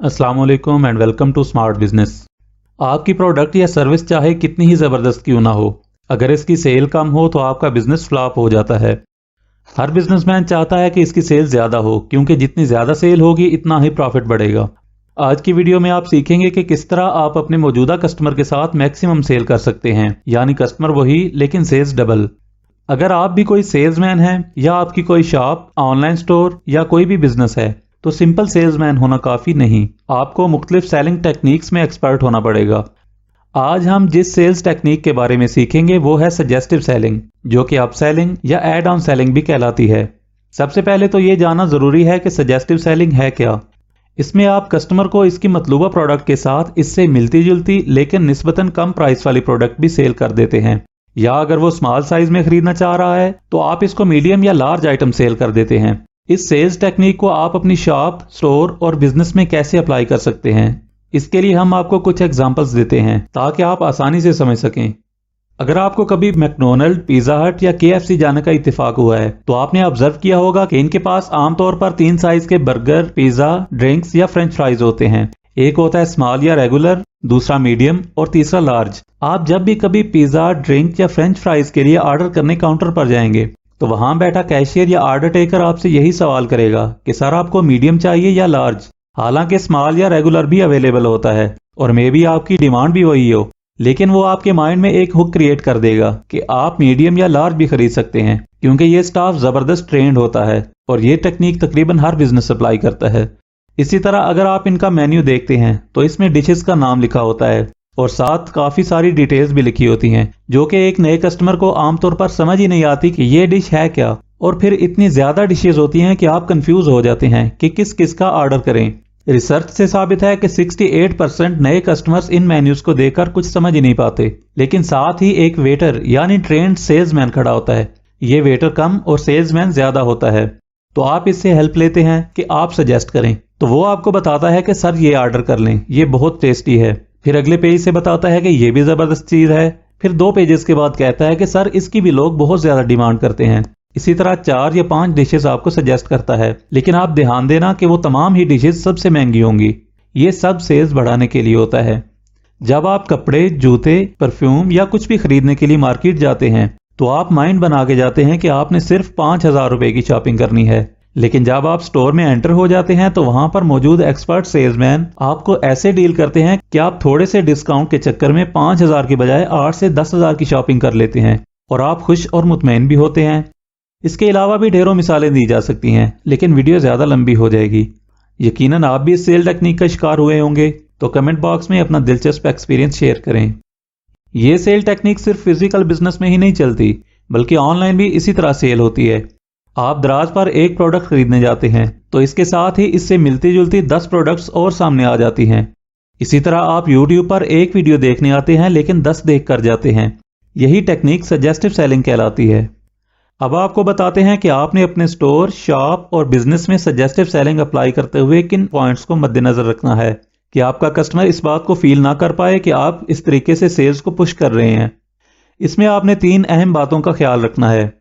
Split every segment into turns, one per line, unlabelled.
अस्सलाम वालेकुम and welcome to smart business. आपकी प्रोडक्ट या सर्विस चाहे कितनी ही ज़बरदस्त क्यों ना हो, अगर इसकी सेल कम हो तो आपका बिजनेस फ्लॉप हो जाता है। हर बिजनेसमैन चाहता है कि इसकी सेल ज़्यादा हो, क्योंकि जितनी ज़्यादा सेल होगी इतना ही प्रॉफिट बढ़ेगा। आज की वीडियो में आप सीखेंगे कि किस तरह आप अपने मौजूदा कस्टमर के साथ मैक्सिमम सेल कर सकते हैं, यानी कस्टमर वही लेकिन सेल्स डबल। अगर आप भी कोई सेल्समैन हैं या आपकी कोई शॉप, ऑनलाइन स्टोर या कोई भी बिजनेस है, तो सिंपल सेल्समैन होना काफ़ी नहीं, आपको मुख्तलिफ सेलिंग टेक्निक्स में एक्सपर्ट होना पड़ेगा। आज हम जिस सेल्स टेक्निक के बारे में सीखेंगे वो है सजेस्टिव सेलिंग, जो कि अप सेलिंग या एड ऑन सेलिंग भी कहलाती है। सबसे पहले तो ये जानना ज़रूरी है कि सजेस्टिव सेलिंग है क्या। इसमें आप कस्टमर को इसकी मतलूबा प्रोडक्ट के साथ इससे मिलती जुलती लेकिन निस्बतन कम प्राइस वाली प्रोडक्ट भी सेल कर देते हैं, या अगर वो स्मॉल साइज में खरीदना चाह रहा है तो आप इसको मीडियम या लार्ज आइटम सेल कर देते हैं। इस सेल्स टेक्निक को आप अपनी शॉप, स्टोर और बिजनेस में कैसे अप्लाई कर सकते हैं, इसके लिए हम आपको कुछ एग्जांपल्स देते हैं ताकि आप आसानी से समझ सकें। अगर आपको कभी मैकडोनल्ड, पिज़्ज़ा हट या KFC जाने का इत्तेफाक हुआ है तो आपने ऑब्जर्व किया होगा कि इनके पास आमतौर पर 3 साइज के बर्गर, पिज़्ज़ा, ड्रिंक्स या फ्रेंच फ्राइज होते हैं। एक होता है स्मॉल या रेगुलर, दूसरा मीडियम और तीसरा लार्ज। आप जब भी कभी पिज़्ज़ा, ड्रिंक या फ्रेंच फ्राइज के लिए ऑर्डर करने काउंटर पर जाएंगे तो वहां बैठा कैशियर या ऑर्डर टेकर आपसे यही सवाल करेगा कि सर आपको मीडियम चाहिए या लार्ज। हालांकि स्मॉल या रेगुलर भी अवेलेबल होता है और मे भी आपकी डिमांड भी वही हो, लेकिन वो आपके माइंड में एक हुक क्रिएट कर देगा कि आप मीडियम या लार्ज भी खरीद सकते हैं, क्योंकि ये स्टाफ जबरदस्त ट्रेंड होता है और ये टेक्निक तकरीबन हर बिजनेस अप्लाई करता है। इसी तरह अगर आप इनका मेन्यू देखते हैं तो इसमें डिशेस का नाम लिखा होता है और साथ काफी सारी डिटेल्स भी लिखी होती हैं, जो कि एक नए कस्टमर को आमतौर पर समझ ही नहीं आती कि ये डिश है क्या। और फिर इतनी ज्यादा डिशेस होती हैं कि आप कंफ्यूज हो जाते हैं कि किस किस का ऑर्डर करें। रिसर्च से साबित है कि 68% नए कस्टमर्स इन मेन्यूज को देखकर कुछ समझ ही नहीं पाते, लेकिन साथ ही एक वेटर यानी ट्रेंड सेल्समैन खड़ा होता है। ये वेटर कम और सेल्समैन ज्यादा होता है, तो आप इससे हेल्प लेते हैं कि आप सजेस्ट करें, तो वो आपको बताता है कि सर ये ऑर्डर कर लें, ये बहुत टेस्टी है। फिर अगले पेज से बताता है कि ये भी जबरदस्त चीज है। फिर 2 पेजेस के बाद कहता है कि सर इसकी भी लोग बहुत ज्यादा डिमांड करते हैं। इसी तरह 4 या 5 डिशेस आपको सजेस्ट करता है, लेकिन आप ध्यान देना कि वो तमाम ही डिशेस सबसे महंगी होंगी। ये सब सेल्स बढ़ाने के लिए होता है। जब आप कपड़े, जूते, परफ्यूम या कुछ भी खरीदने के लिए मार्केट जाते हैं तो आप माइंड बना के जाते हैं कि आपने सिर्फ 5,000 रुपए की शॉपिंग करनी है, लेकिन जब आप स्टोर में एंटर हो जाते हैं तो वहां पर मौजूद एक्सपर्ट सेल्समैन आपको ऐसे डील करते हैं कि आप थोड़े से डिस्काउंट के चक्कर में 5,000 की बजाय 8 से 10,000 की शॉपिंग कर लेते हैं और आप खुश और मुतमईन भी होते हैं। इसके अलावा भी ढेरों मिसालें दी जा सकती हैं, लेकिन वीडियो ज्यादा लंबी हो जाएगी। यकीनन आप भी इस सेल टेक्निक का शिकार हुए होंगे, तो कमेंट बॉक्स में अपना दिलचस्प एक्सपीरियंस शेयर करें। ये सेल टेक्निक सिर्फ फिजिकल बिजनेस में ही नहीं चलती, बल्कि ऑनलाइन भी इसी तरह सेल होती है। आप दराज पर एक प्रोडक्ट खरीदने जाते हैं तो इसके साथ ही इससे मिलती जुलती 10 प्रोडक्ट्स और सामने आ जाती हैं। इसी तरह आप YouTube पर एक वीडियो देखने आते हैं लेकिन 10 देख कर जाते हैं। यही टेक्निक सजेस्टिव सेलिंग कहलाती है। अब आपको बताते हैं कि आपने अपने स्टोर, शॉप और बिजनेस में सजेस्टिव सेलिंग अप्लाई करते हुए किन पॉइंट्स को मद्देनजर रखना है कि आपका कस्टमर इस बात को फील ना कर पाए कि आप इस तरीके से सेल्स को पुश कर रहे हैं। इसमें आपने 3 अहम बातों का ख्याल रखना है।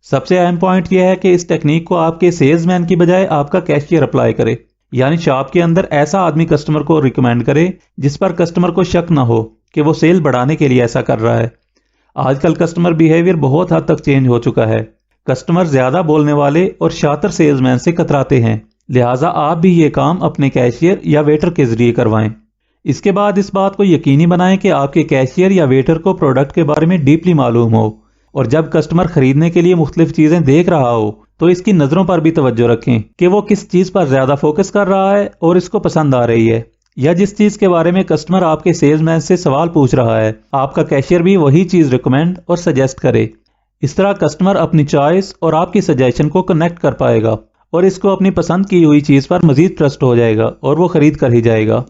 सबसे अहम पॉइंट यह है कि इस टेक्निक को आपके सेल्समैन की बजाय आपका कैशियर अप्लाई करे, यानी शॉप के अंदर ऐसा आदमी कस्टमर को रिकमेंड करे जिस पर कस्टमर को शक ना हो कि वो सेल बढ़ाने के लिए ऐसा कर रहा है। आजकल कस्टमर बिहेवियर बहुत हद तक चेंज हो चुका है। कस्टमर ज्यादा बोलने वाले और शातिर सेल्समैन से कतराते हैं, लिहाजा आप भी ये काम अपने कैशियर या वेटर के जरिए करवाएं। इसके बाद इस बात को यकीनी बनाएं कि आपके कैशियर या वेटर को प्रोडक्ट के बारे में डीपली मालूम हो, और जब कस्टमर खरीदने के लिए मुख्तलिफ चीजें देख रहा हो तो इसकी नजरों पर भी तवज्जो रखें कि वो किस चीज पर ज्यादा फोकस कर रहा है और इसको पसंद आ रही है, या जिस चीज के बारे में कस्टमर आपके सेल्समैन से सवाल पूछ रहा है आपका कैशियर भी वही चीज रिकमेंड और सजेस्ट करे। इस तरह कस्टमर अपनी चॉइस और आपकी सजेशन को कनेक्ट कर पाएगा और इसको अपनी पसंद की हुई चीज पर मजीद ट्रस्ट हो जाएगा और वो खरीद कर ही जाएगा।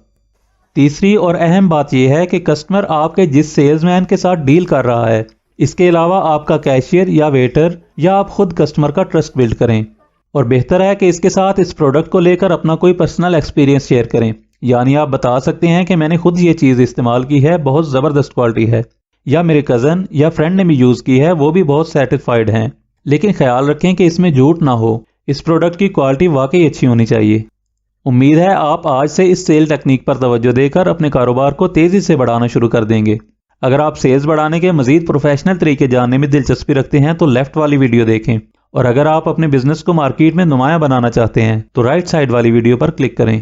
तीसरी और अहम बात यह है कि कस्टमर आपके जिस सेल्समैन के साथ डील कर रहा है, इसके अलावा आपका कैशियर या वेटर या आप खुद कस्टमर का ट्रस्ट बिल्ड करें, और बेहतर है कि इसके साथ इस प्रोडक्ट को लेकर अपना कोई पर्सनल एक्सपीरियंस शेयर करें। यानी आप बता सकते हैं कि मैंने खुद ये चीज़ इस्तेमाल की है, बहुत ज़बरदस्त क्वालिटी है, या मेरे कज़न या फ्रेंड ने भी यूज़ की है, वो भी बहुत सेटिस्फाइड हैं। लेकिन ख्याल रखें कि इसमें झूठ ना हो, इस प्रोडक्ट की क्वालिटी वाकई अच्छी होनी चाहिए। امید ہے آپ آج سے اس سیل ٹیکنیک پر توجہ دے کر اپنے کاروبار کو تیزی سے بڑھانا شروع کر دیں گے۔ اگر آپ سیلز بڑھانے کے مزید پروفیشنل طریقے جاننے میں دلچسپی رکھتے ہیں تو لیفٹ والی ویڈیو دیکھیں، اور اگر آپ اپنے بزنس کو مارکیٹ میں نمایاں بنانا چاہتے ہیں تو رائٹ سائڈ والی ویڈیو پر کلک کریں۔